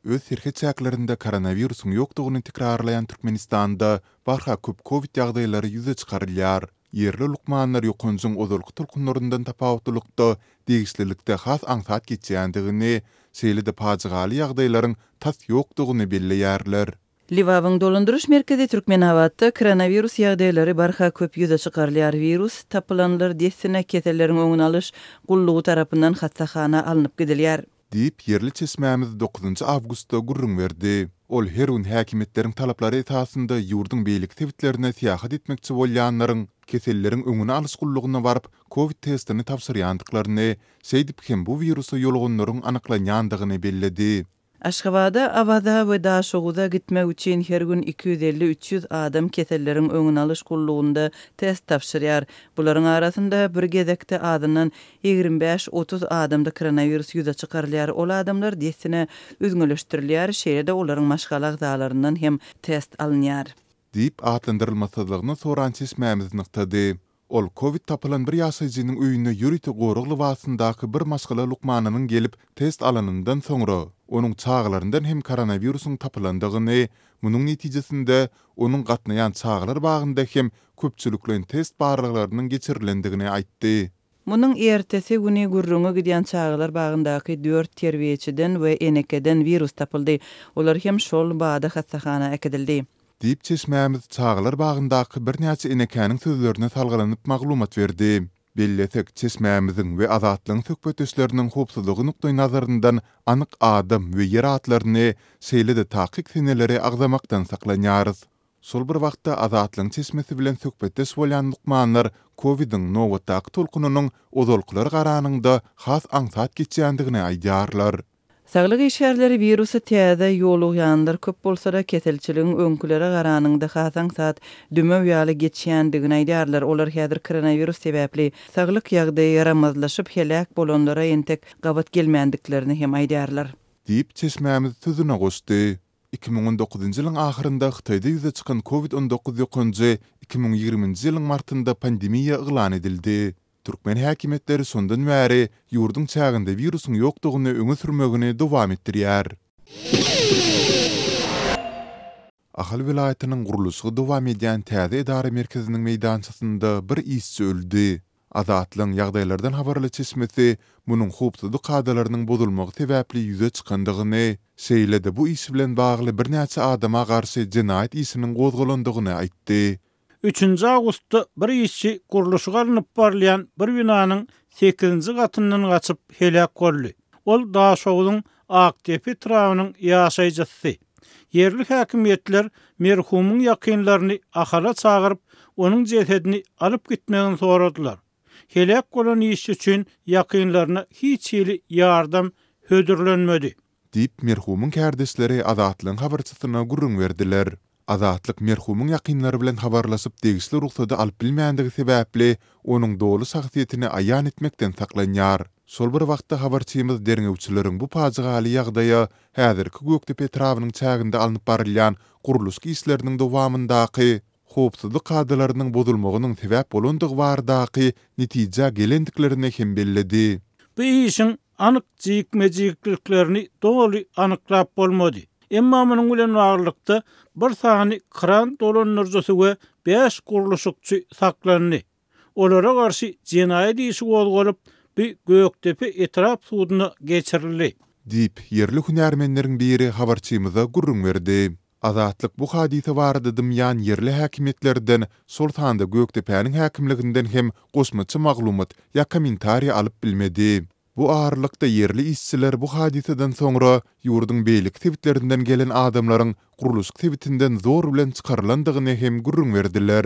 Öz serhetçäklerinde koronavirusun ýokdugyny tekrarlayan Türkmenistanda barha köp Covid ýagdaýlary ýüze çykarylýar. Yerli lukmanlar ýokunjyň ozalky tulkunlaryndan tapawutlykda, degislilikde has aňsat geçýändigini, seýlede pajygaly ýagdaýlaryň tas ýokdugyny belleýärler. Liwabyň dolandyryş merkezi Türkmenawatda koronavirus ýagdaýlary barha köp ýüze çykarylýar. Virus tapylanlar desine kesellerin öňüni alyş gullugy tarapyndan hassahana alınıp gidilýär. Diýip yerli çesmämiz 9 awgustda gurrun berdi. Ol her gün häkimetleriň talaplary esasynda ýurdun beýlik tebitlerine syýahat etmekçi bolýanlaryň keselleriň öňüne alyş gullugyna baryp Covid testini tapşyrýandyklaryny, seýdip hem bu virusa ýolugunlaryň anyklanýandygyny belledi. Aşgabatda Awaza we Daşoguza gitmek üçin her gün 250-300 adam kesellerin öňüne alyş gullugynda test tapşyrýar. Bularyň arasynda bir gezekde adından 25-30 adamda koronavirus ýüze çykarylýar. Ol adamlar desine üzgünleşdirilýär, şeýle-de olaryň maşgala agzalaryndan hem test alınýar. Diýip atlandyrylmasalygyny soran çesmämiz nyktady. Ol Covid tapylan bir ýaşaýjynyň öýüne ýüriti gorugly wasyndaky bir maşgala lukmananyň gelip test alanyndan soňra onuň çağlaryndan hem koronavirusyň tapylandygyny, munyň netijesinde onuň gatnaýan çağlar bagynda hem köpçüliklen test barlyklarynyň geçirilendigini aýtdy. Munyň ertesi güni gurrunga gidýän çağlar bagyndaky 4 terbiýeçiden we enekeden virus tapyldy. Olar hem şol bada hassahana ekdildi. Diýip çesmämiz çağlar bagyndaky bir näçe enekäniň sözlerine salgylanyp maglumat berdi. Bellesek çesmämiziň we azatlygyň söhbetçileriniň howpsuzlygy nukdaý nazaryndan anyk adam we yer atlaryny seýlede takyk seneleri agzamakdan saklanýarys. Sol bir wagtda azatlygyň çesmesi bilen söhbetdeş bolýan lukmanlar Covid-iň nowatdaky tulkunynyň ozalkylary garanynda has aňsat geçýändigini aýdýarlar. Saglyk işgärleri virusu täze ýolugýandyr, köp bolsa da keselçiligiň öňkülere garanynda hasaň saat düme ýaly geçýändigini aýdýarlar. Olar häzir koronavirus sebäpli saglyk ýagdaýy yaramazlaşyp helak bolanlara entek gabat gelmändiklaryny hem aýdýarlar. Diýip çesmämiz sözüne goşdy. 2019-njy ýylyň ahyrynda Hytaýda ýüze çykan Covid-19 ýokunjy 2020-nji ýylyň martynda pandemiýa yglan edildi. Türkmen häkimetleri sondan bäri ýurdun çağında virusun ýokdugyny öňe sürmegini dowam etdirýär. Ahal vilayatynyň guruluşy dowam edýän täze edara merkeziniň meýdançasynda bir işçi öldü. Azatlyň ýagdaýlardan habarly çesmesi munyň howpsuzlyk kadalarynyň bozulmagy sebäpli ýüze çykandygyny, seýlede bu iş bilen bagly bir näçe adama garşy jinaýat işiniň gozgolandygyny aýtdy. 3 awgustda bir işçi guruluşy garanyp barlayan bir binanyň 8-nji gatyndan gaçyp helak boldy. Ol Daşoguzyň Aktepe trawynyň ýaşaýjysy. Yerli häkimetler merhumyň ýakynlaryny ahara çagyryp, onuň jesedini alyp gitmegini soradylar. Helak bolan işçi üçin ýakynlaryna hiç ýeli ýardam hödürlenmedi. Diýip merhumyň kärdeşleri azatlygyň habarçysyna gurrun berdiler. Azatlyk merhumyň ýakynlary bilen habarlaşyp degisli ruhsady alyp bilmänligi sebäpli onuň dolu şahsiýetini aýan etmekden saklanýar. Sol bir wagtda habarçymyz derňewçileriň bu pajygaly ýagdaýa häzirki Göktepe trawynyň çäginde alınıp barylýan guruluş işleriniň dowamyndaky howpsuzlyk kadalarynyň bozulmagynyň sebäp bolandygy bardaky netije gelendiklerini hem belledi. Bu işin anyk jikmejikliklerini dogry anyklap bolmady. Emma munyň bilen baglykda bir sany kran dolanyrjysy we 5 guruluşçy saklandy. Olara garşy jinaýat işi gozgolup bir Göktepe etrap sudyna geçirildi. Diýip yerli hünärmenleriň biri habarçymyza gurrun berdi. Azatlyk bu hadise barada dymyan yerli häkimetlerden Sultanda Göktepe'niň häkimliginden hem goşmaçy maglumat ýa kommentariýa alyp bilmedi. Bu ağırlykda yerli işçiler bu hadiseden soňra ýurdun beýlik tebitlerinden gelen adamlaryň guruluş tebitinden zor bilen çykarlandygyny hem gurrun berdiler.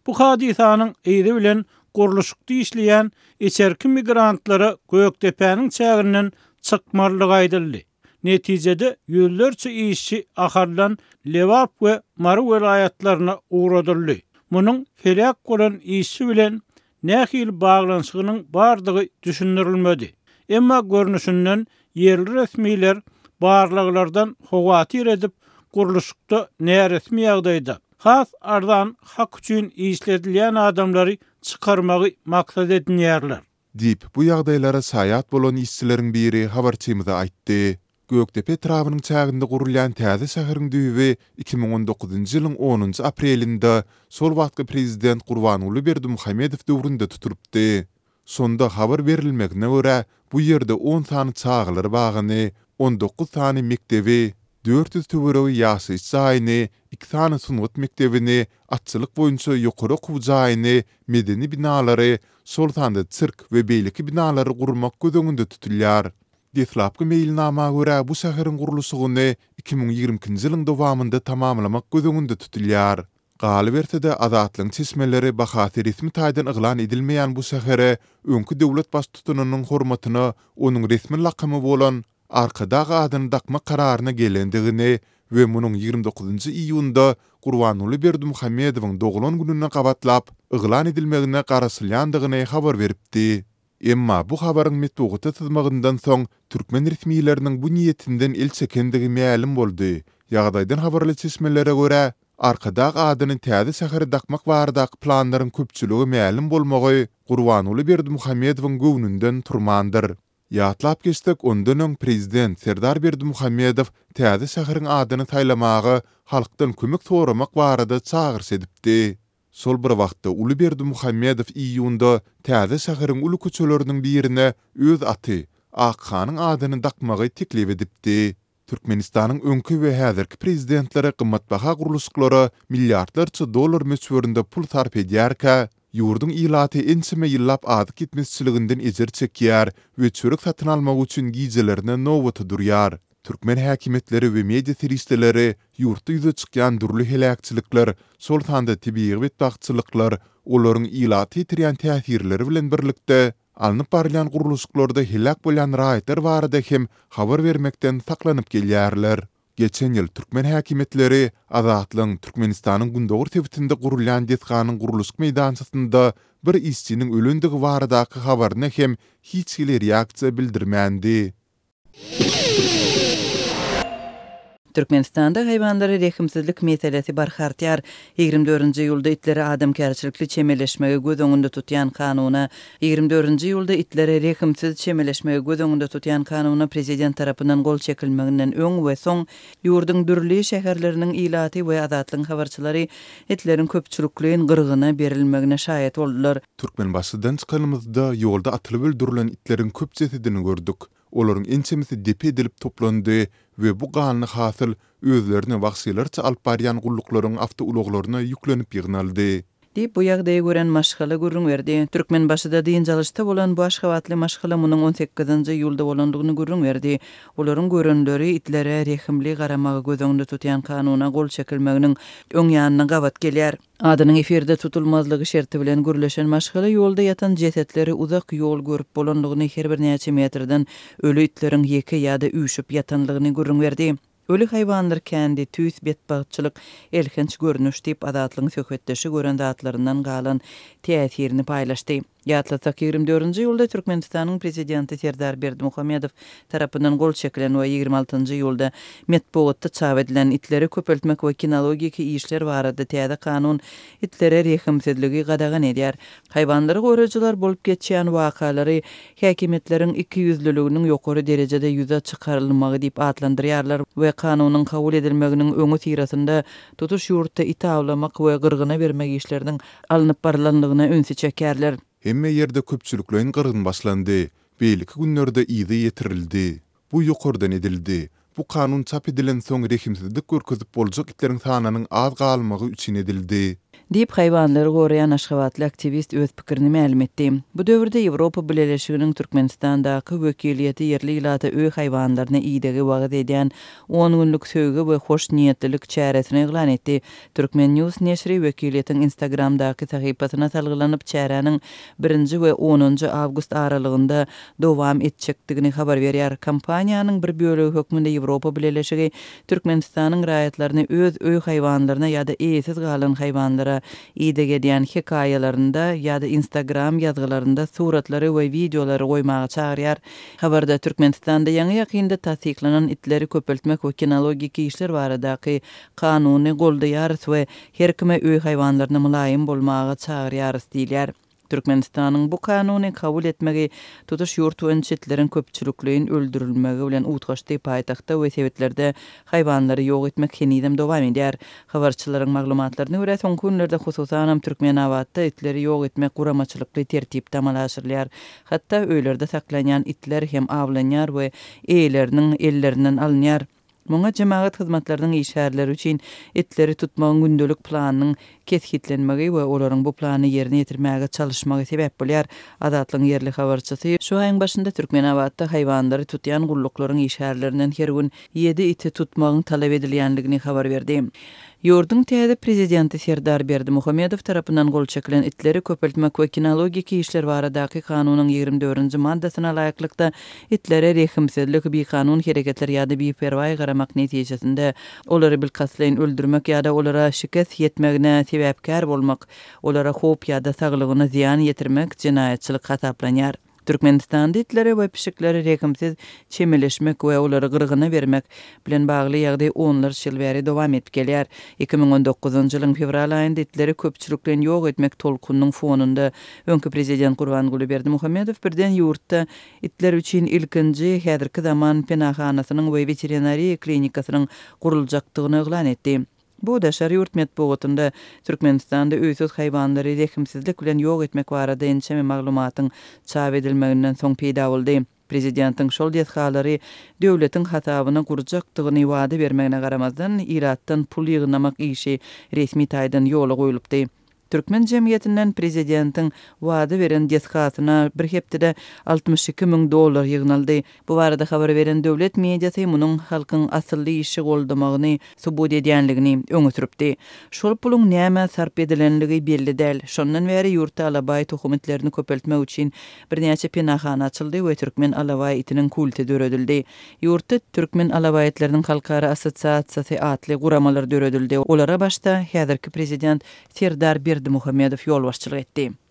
Bu hadisanyň eýdi bilen guruluşykda işleýän içerki migrantlara Göktepe'niň çägirinden çykmarlygy aýdyldy. Netijede ýüllerçe işçi aharlan Lewap we Mary welaýatlaryna uğradyldy. Munyň helak bolan işçi bilen nähil baglanşygynyň bardygy düşündirilmedi. Emma görnüşinden yerli resmiler barlaglardan howatyr edip guruluşykda näresmi ýagdaýda has ardan hak üçin işledilýän adamlary çykarmagy maksat edinýärler. Diýip bu ýagdaýlara saýat bolan işçileriň biri habarçymyza aýtdy. Göktepe trawynyň çäginde gurulýan täze şäheriň düýbi 2019-njy ýylyň 10-njy aprelinde sol wagtky prezident Gurbanuly Berdimuhammedow döwründe tuturupdy. Sonda habar berilmegine görä bu ýerde 10 sany çağlar bagyny, 19 sany mekdebi, 400 töweregi ýaşaýyş jaýyny, 2 sany sungat mektebini, atçylyk boýunça ýokary okuw jaýyny, medeni binalary, sol sanda çyrk we beýleki binalary gurmak gözeňinde tutulýar. Deslapky meýilnama görä bu şäheriň gurulşygyny 2022-nji ýylyň dowamynda tamamlamak gözeňinde tutulýar. Galy berse-de azatlyň çeşmeleri bahaty resmi taýdan yglan edilmeýän bu şähere öňkü döwlet baş tutunynyň hormatyny onuň resmi lakamy bolan Arkadagy adyny dakmak kararyna gelendigini we munyň 29-njy iýunda Gurbanuly Berdimuhammedowyň doglan gününe gabatlap yglan edilmegine garaşylýandygyny habar beripdi. Emma bu habaryň metbugaty tızmagyndan soň türkmen resmiýetleriniň bu niýetinden el çekendigi ma'lum boldy. Ýagdaýdan habarly çeşmelere görä Arkadagy adyny täze şähere dakmak bardak planlaryň köpçüligi ma'lum bolmagy Gurbanuly Berdimuhammedowyň göwnünden turmandyr. Ýatlap geçdik ondan öň prezident Serdar Berdimuhammedow täze şäheriň adyny taýlamagy halkdan kömek soramak barada çağırş edipdi. Sol bir wagtda Uly Berdimuhammedow iýunda täze şäheriň uly köçeleriniň birine öz aty Akhanyň adyny dakmagy teklip edipdi. Türkmenistanyň öňkü we häzirki prezidentleri gymmatbaha guruluşlary milliardlarça dollar meçberinde pul sarf edýärkä, ýurdun ilaty ensime ýyllap ady gitmesçiliginden ejer çekýär we çörek satyn almak üçin gijelerine nowat durýar. Türkmen häkimetleri we media teristleri ýurtda ýüze çykýan durly helakçylyklar, sol tanda tibiýi betbahtçylyklar, olaryň ilaty ýetirýän täsirleri bilen birlikde alınıp barılan guruluşlarda helak bolýan raýatlar barada hem habar vermekden saklanyp gelýärler. Geçen ýyl türkmen häkimetleri azatlyň Türkmenistanyň Gündoğur tebitinde gurulýan desganyň guruluş meýdansynda bir işçiniň ölendigi baradaky habaryna hem hiç hili reaksiýa bildirmändi. Türkmenistanda hayvanlara rehimsizlik meselesi barhartyar. 24-nji ýylda itlere adamkärçilikli çemeleşmegi göz öňünde tutýan kanuna, 24-nji ýylda itlere rehimsiz çemeleşmegi göz öňünde tutýan kanuna prezident tarapyndan gol çekilmeginden öň we soň ýurdun dürli şäherleriniň ilaty we azatlyň habarçylary itleriň köpçülikliň gyrgyna berilmegine şaýat boldular. Türkmen başydan çykanymyzda ýolda atylyp öldürilen itleriň köp cesedini gördük. Olaryň ençemisi depe edilip toplandy we bu ganyny hasyl özlerini wagsylarça alyp barýan gullyklaryň awtouloglaryna ýüklenip ýygnaldy. Dip bu ýagdaýy gören maşgala gurrun berdi. Türkmen başyda diýinjalışda bolan bu aşgabatly maşgala munyň 18-nji ýylda bolandygyny gurrun berdi. Olaryň görünleri itlere rehimli garamagy göz öňünde tutýan kanuna gol çekilmeginiň öň ýanyna gabat gelýär. Adynyň eferde tutulmazlygy şerti bilen gürleşen maşgala ýolda ýatan jesetleri uzak ýol görüp bolandygyny her bir näçe metrden ölü itleriň ýeke ýa-da üýşüp ýatanlygyny gurrun berdi. Ölü hayvanlar kendi tüýs betbahtçylyk elkenç görnüş diýip adatlyň söhbetdeşi gören zatlaryndan galan täsirini paýlaşdy. Ýatlasak 24-nji ýylda Türkmenistanyň prezidenti Serdar Berdimuhammedow tarapyndan gol çekilen we 26-njy ýylda metbuatda çap edilen itleri köpeltmek we kinologiki işler barada täze kanun itlere rehimsizligi gadagan edýär. Hayvanlary goraýjylar bolup geçýän wakalary häkimetleriň ikiyüzlüliginiň ýokary derejede ýüze çykarylmagy diýip adlandyrýarlar we kanunyň kabul edilmeginiň öňü tirasynda tutuş ýurtda it awlamak we gyrgyna bermek işleriniň alınıp barlandygyna öňsi çekýärler. Hemme ýerde köpçüliklerin gyrgyn başlandy. Beýleki günlerde ýygy ýetirildi. Bu ýokardan edildi. Bu kanun çap edilen soň rehimsizlik görkezip boljak itleriň sanynyň az galmagy üçin edildi. Diýip hayvanlary goraýan aşgabatly aktivist öz pikirini ma'lum etdi. Bu döwürde Ýewropa Birleşiginiň Türkmenistandaky wekiliýeti yerli ilata öý hayvanlaryna iýdigi wagt edýän 10 günlük söýgi we hoş niýetlilik çäresini eglan etdi. Türkmen News neşri wekiliýetiň Instagramdaky sahypasyna salgylanyp çäreniň 1-nji we 10-njy awgust aralygynda dowam etjekdigini habar berýär. Kampaniýanyň bir bölegi hökmünde Ýewropa Birleşigi Türkmenistanyň raýatlaryny öz öý hayvanlaryna ýa-da eýesiz galan hayvanlara iyide gedýän hekaýalarynda ýa-da Instagram ýazgylarynda suratlary we videolary goýmagy çagyrýar. Habarda Türkmenistanda ýaňy ýakynda tasdiklanan itleri köpeltmek we kinologiki işler baradaky kanuny goldaýar we her kime öý hayvanlaryna mulaýym bolmagy çagyrýar diýilýär. Türkmenistanyň bu kanuny kabul etmegi tutuş ýurt we çetlerin köpçülikliğin öldürilmegi bilen utgaşdy paýtagtda we sebetlerde haýwanlary ýok etmek henidem dowam edýär. Habarçylaryň maglumatlaryna görä soňky günlerde hususan Türkmenawatda itleri ýok etmek guramaçylykly tertipde amalaşyrlar. Hatda öýlerde saklanýan itler hem awlanýar we eýleriniň ellerinden alınýar. Muňa jemaat hyzmatlarynyň işärleri üçin itleri tutmagyň gündelik planynyň kethitlenmegi we olaryň bu plany ýerine ýetirmäge çalışmagy sebäp bolýar. Adatlyň ýerli habarçysy şu aýyň başynda Türkmenawatda haýwanlary tutýan gulluklaryň işärlerinden her gün 7 iti tutmagyň talap edilýänligini habar berdi. Ýurdun täze prezidenti Serdar Berdimuhammedow tarapyndan gol çekilen itleri köpeltmek we kinologik işler baradaky kanunyň 24-nji maddasyna laýyklykda itlere rehimsizlik bir kanun hereketler ýa-da bir perwaý garamak netijesinde olary bilkasleýin öldürmek ýa-da olara şikayet etmegine sebäpkär bolmak, olara hop ýa-da saglygyna ziýan ýetirmek jinayetçilik hasaplanýar. Türkmenistanda itleri we pişikleri rehimsiz çemeleşmek we olary gyrgyna bermek bilen bagly ýagdaý onlar ýyl bäri dowam etip gelýär. 2019-njy ýylyň fevral aýynda itleri köpçülikden ýok etmek tolkunyň fonunda öňkü prezident Gurbanguly Berdimuhammedow birden ýurtda itler üçin ilkinji häzirki zaman penahanasynyň we veterinariýa klinikasynyň guruljakdygyny eglan etdi. Bu da şäher ýurt medeniýetinde Türkmenistanda öýsüz haýwanlary rehimsizlik bilen ýok etmek barada ençeme maglumatyň çap edilmeginden soň peýda boldy. Prezidentiň şol diýetgalary döwletiň hatabyna gurjakdygyny wada bermegine garamazdan iratdan pul ýygnamak işi resmi taýdan ýola goýulypdy. Türkmen jemgyýetinden prezidentiň wada beren diýetgasyna bir hepde $62.000 ýygnaldy. Bu barada habar beren döwlet mediasy munyň halkyň asylly işi goldamagyny subut edýänligini öňe süripdi. Şol puluň näme sarp edilenligi belli däl. Şondan bäri ýurtda alabaý tohumetlerini köpeltmek üçin bir näçe penahana açyldy we Türkmen alabaý itiniň kulty döredildi. Ýurtda Türkmen alabaýetleriniň halkara assosiasiýasy atly guramalar döredildi. Olara başda häzirki prezident Serdar Berdimuhammedow ýol başçylyk etdi.